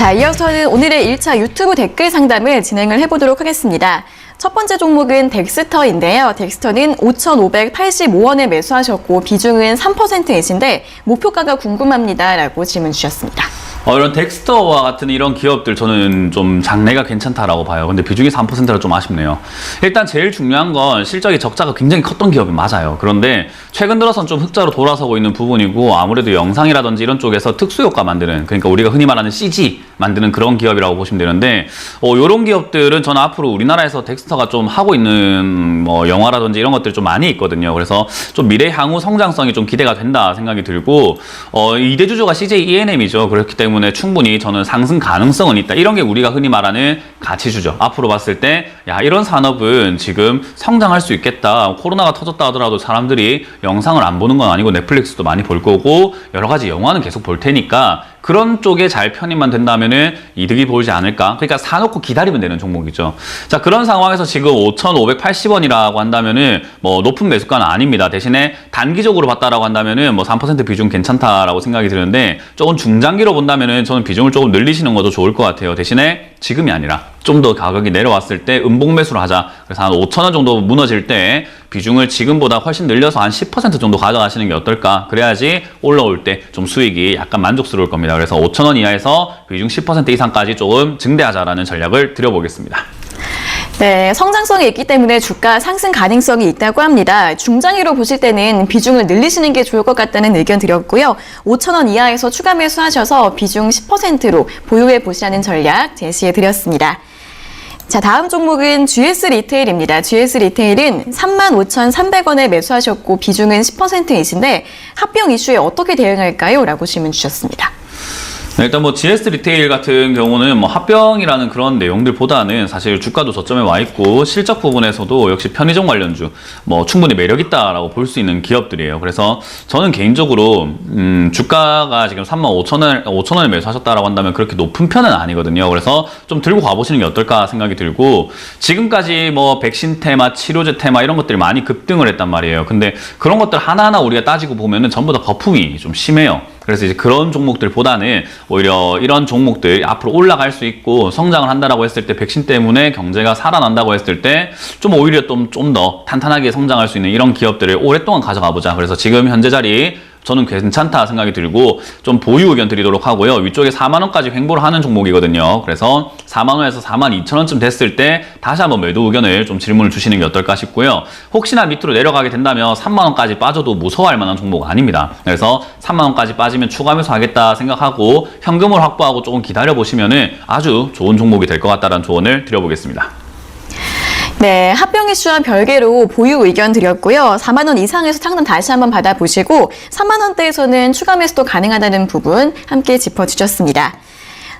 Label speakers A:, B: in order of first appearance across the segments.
A: 자, 이어서는 오늘의 1차 유튜브 댓글 상담을 진행을 해보도록 하겠습니다. 첫 번째 종목은 덱스터인데요. 덱스터는 5,585원에 매수하셨고 비중은 3%이신데 목표가가 궁금합니다. 라고 질문 주셨습니다.
B: 이런 덱스터와 같은 이런 기업들 저는 좀 장래가 괜찮다라고 봐요. 근데 비중이 3%라 좀 아쉽네요. 일단 제일 중요한 건 실적이 적자가 굉장히 컸던 기업이 맞아요. 그런데 최근 들어선 좀 흑자로 돌아서고 있는 부분이고 아무래도 영상이라든지 이런 쪽에서 특수효과 만드는, 그러니까 우리가 흔히 말하는 CG 만드는 그런 기업이라고 보시면 되는데 이런 기업들은 저는 앞으로 우리나라에서 덱스터가 좀 하고 있는 영화라든지 이런 것들이 좀 많이 있거든요. 그래서 좀 미래 향후 성장성이 좀 기대가 된다 생각이 들고 이 대주주가 CJ ENM이죠. 그렇기 때문에 충분히 저는 상승 가능성은 있다. 이런 게 우리가 흔히 말하는 가치주죠. 앞으로 봤을 때 야, 이런 산업은 지금 성장할 수 있겠다. 코로나가 터졌다 하더라도 사람들이 영상을 안 보는 건 아니고 넷플릭스도 많이 볼 거고 여러 가지 영화는 계속 볼 테니까 그런 쪽에 잘 편입만 된다면은 이득이 보이지 않을까? 그러니까 사놓고 기다리면 되는 종목이죠. 자, 그런 상황에서 지금 5,580원이라고 한다면은 높은 매수가는 아닙니다. 대신에 단기적으로 봤다라고 한다면은 3% 비중 괜찮다라고 생각이 드는데 조금 중장기로 본다면은 저는 비중을 조금 늘리시는 것도 좋을 것 같아요. 대신에 지금이 아니라 좀 더 가격이 내려왔을 때 음봉 매수를 하자. 그래서 한 5,000원 정도 무너질 때 비중을 지금보다 훨씬 늘려서 한 10% 정도 가져가시는 게 어떨까? 그래야지 올라올 때 좀 수익이 약간 만족스러울 겁니다. 그래서 5,000원 이하에서 비중 10% 이상까지 조금 증대하자라는 전략을 드려보겠습니다.
A: 네, 성장성이 있기 때문에 주가 상승 가능성이 있다고 합니다. 중장기로 보실 때는 비중을 늘리시는 게 좋을 것 같다는 의견 드렸고요. 5,000원 이하에서 추가 매수하셔서 비중 10%로 보유해 보시라는 전략 제시해 드렸습니다. 자, 다음 종목은 GS 리테일입니다. GS 리테일은 35,300원에 매수하셨고 비중은 10%이신데 합병 이슈에 어떻게 대응할까요? 라고 질문 주셨습니다.
B: 일단 GS 리테일 같은 경우는 합병이라는 그런 내용들보다는 사실 주가도 저점에 와 있고 실적 부분에서도 역시 편의점 관련주 충분히 매력 있다라고 볼 수 있는 기업들이에요. 그래서 저는 개인적으로 주가가 지금 35,000원에 매수하셨다라고 한다면 그렇게 높은 편은 아니거든요. 그래서 좀 들고 가보시는 게 어떨까 생각이 들고 지금까지 백신 테마, 치료제 테마 이런 것들이 많이 급등을 했단 말이에요. 근데 그런 것들 하나하나 우리가 따지고 보면은 전부 다 거품이 좀 심해요. 그래서 이제 그런 종목들보다는 오히려 이런 종목들 앞으로 올라갈 수 있고 성장을 한다라고 했을 때 백신 때문에 경제가 살아난다고 했을 때 좀 오히려 좀 더 탄탄하게 성장할 수 있는 이런 기업들을 오랫동안 가져가 보자. 그래서 지금 현재 자리 저는 괜찮다 생각이 들고 좀 보유 의견 드리도록 하고요. 위쪽에 4만원까지 횡보를 하는 종목이거든요. 그래서 4만원에서 42,000원쯤 됐을 때 다시 한번 매도 의견을 좀 질문을 주시는 게 어떨까 싶고요. 혹시나 밑으로 내려가게 된다면 3만원까지 빠져도 무서워할 만한 종목 아닙니다. 그래서 3만원까지 빠지면 추가 매수하겠다 생각하고 현금을 확보하고 조금 기다려보시면 아주 좋은 종목이 될 것 같다는 조언을 드려보겠습니다.
A: 네, 합병 이슈와 별개로 보유 의견 드렸고요. 4만 원 이상에서 상담 다시 한번 받아보시고 3만 원대에서는 추가 매수도 가능하다는 부분 함께 짚어주셨습니다.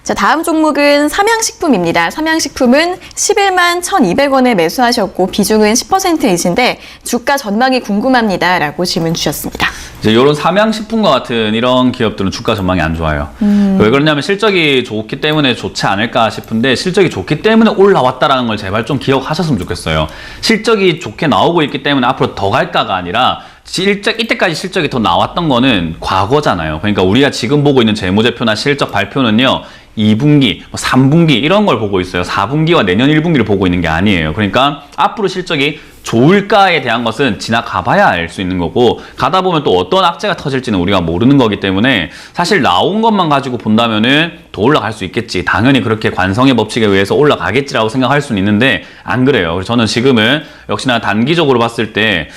A: 자, 다음 종목은 삼양식품입니다. 삼양식품은 11만 1,200원에 매수하셨고 비중은 10%이신데 주가 전망이 궁금합니다. 라고 질문 주셨습니다.
B: 이제 이런 삼양식품과 같은 이런 기업들은 주가 전망이 안 좋아요. 왜 그러냐면 실적이 좋기 때문에 좋지 않을까 싶은데 실적이 좋기 때문에 올라왔다라는 걸 제발 좀 기억하셨으면 좋겠어요. 실적이 좋게 나오고 있기 때문에 앞으로 더 갈까가 아니라 이때까지 실적이 더 나왔던 거는 과거잖아요. 그러니까 우리가 지금 보고 있는 재무제표나 실적 발표는요. 2분기, 3분기 이런 걸 보고 있어요. 4분기와 내년 1분기를 보고 있는 게 아니에요. 그러니까 앞으로 실적이 좋을까에 대한 것은 지나가 봐야 알 수 있는 거고 가다 보면 또 어떤 악재가 터질지는 우리가 모르는 거기 때문에 사실 나온 것만 가지고 본다면은 더 올라갈 수 있겠지. 당연히 그렇게 관성의 법칙에 의해서 올라가겠지라고 생각할 수는 있는데 안 그래요. 그래서 저는 지금은 역시나 단기적으로 봤을 때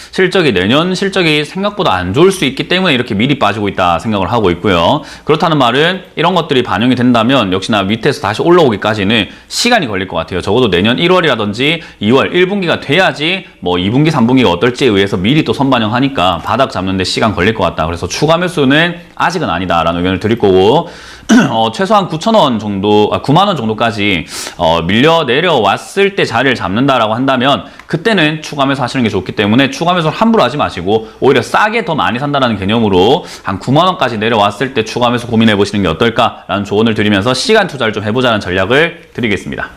B: 내년 실적이 생각보다 안 좋을 수 있기 때문에 이렇게 미리 빠지고 있다 생각을 하고 있고요. 그렇다는 말은 이런 것들이 반영이 된다면 역시나 밑에서 다시 올라오기까지는 시간이 걸릴 것 같아요. 적어도 내년 1월이라든지 2월 1분기가 돼야지 2분기, 3분기가 어떨지에 의해서 미리 또 선반영하니까 바닥 잡는 데 시간 걸릴 것 같다. 그래서 추가 매수는 아직은 아니다라는 의견을 드릴 거고 최소한 9,000원 정도, 9만 원 정도까지 밀려 내려왔을 때 자리를 잡는다라고 한다면 그때는 추가 매수 하시는 게 좋기 때문에 추가 매수를 함부로 하지 마시고 오히려 싸게 더 많이 산다라는 개념으로 한 9만 원까지 내려왔을 때 추가 매수 고민해 보시는 게 어떨까라는 조언을 드리면서 시간 투자를 좀 해보자는 전략을 드리겠습니다.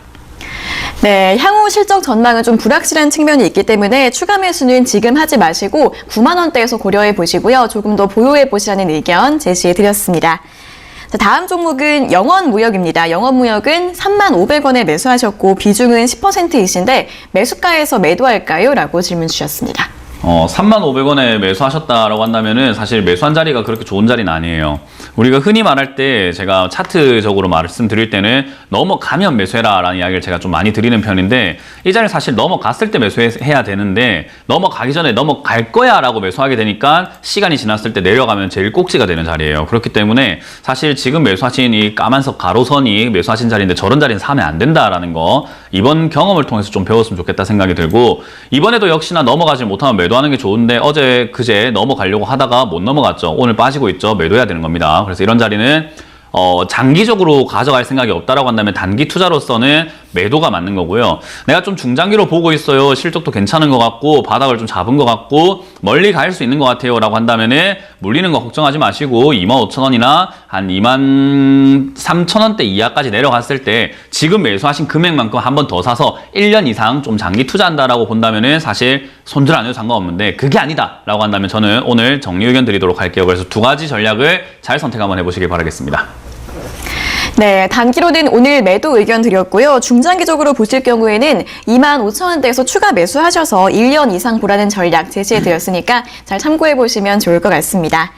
A: 네, 향후 실적 전망은 좀 불확실한 측면이 있기 때문에 추가 매수는 지금 하지 마시고 9만 원대에서 고려해 보시고요. 조금 더 보유해 보시라는 의견 제시해 드렸습니다. 자, 다음 종목은 영원무역입니다. 영원무역은 35,000원에 매수하셨고 비중은 10%이신데 매수가에서 매도할까요? 라고 질문 주셨습니다.
B: 35,000원에 매수하셨다라고 한다면은 사실 매수한 자리가 그렇게 좋은 자리는 아니에요. 우리가 흔히 말할 때 제가 차트적으로 말씀드릴 때는 넘어가면 매수해라 라는 이야기를 제가 좀 많이 드리는 편인데 이 자리를 사실 넘어갔을 때 매수해야 되는데 넘어가기 전에 넘어갈 거야 라고 매수하게 되니까 시간이 지났을 때 내려가면 제일 꼭지가 되는 자리예요. 그렇기 때문에 사실 지금 매수하신 이 까만석 가로선이 매수하신 자리인데 저런 자리는 사면 안 된다라는 거 이번 경험을 통해서 좀 배웠으면 좋겠다 생각이 들고 이번에도 역시나 넘어가지 못하면 매도하는 게 좋은데 어제 그제 넘어가려고 하다가 못 넘어갔죠. 오늘 빠지고 있죠. 매도해야 되는 겁니다. 그래서 이런 자리는 장기적으로 가져갈 생각이 없다라고 한다면 단기 투자로서는 매도가 맞는 거고요. 내가 좀 중장기로 보고 있어요. 실적도 괜찮은 것 같고 바닥을 좀 잡은 것 같고 멀리 갈 수 있는 것 같아요. 라고 한다면은 물리는 거 걱정하지 마시고 25,000원이나 한 23,000원대 이하까지 내려갔을 때 지금 매수하신 금액만큼 한 번 더 사서 1년 이상 좀 장기 투자한다라고 본다면은 사실 손절 안 해도 상관없는데 그게 아니다 라고 한다면 저는 오늘 정리 의견 드리도록 할게요. 그래서 두 가지 전략을 잘 선택 한번 해보시길 바라겠습니다.
A: 네, 단기로는 오늘 매도 의견 드렸고요. 중장기적으로 보실 경우에는 25,000원대에서 추가 매수하셔서 1년 이상 보라는 전략 제시해 드렸으니까 잘 참고해 보시면 좋을 것 같습니다.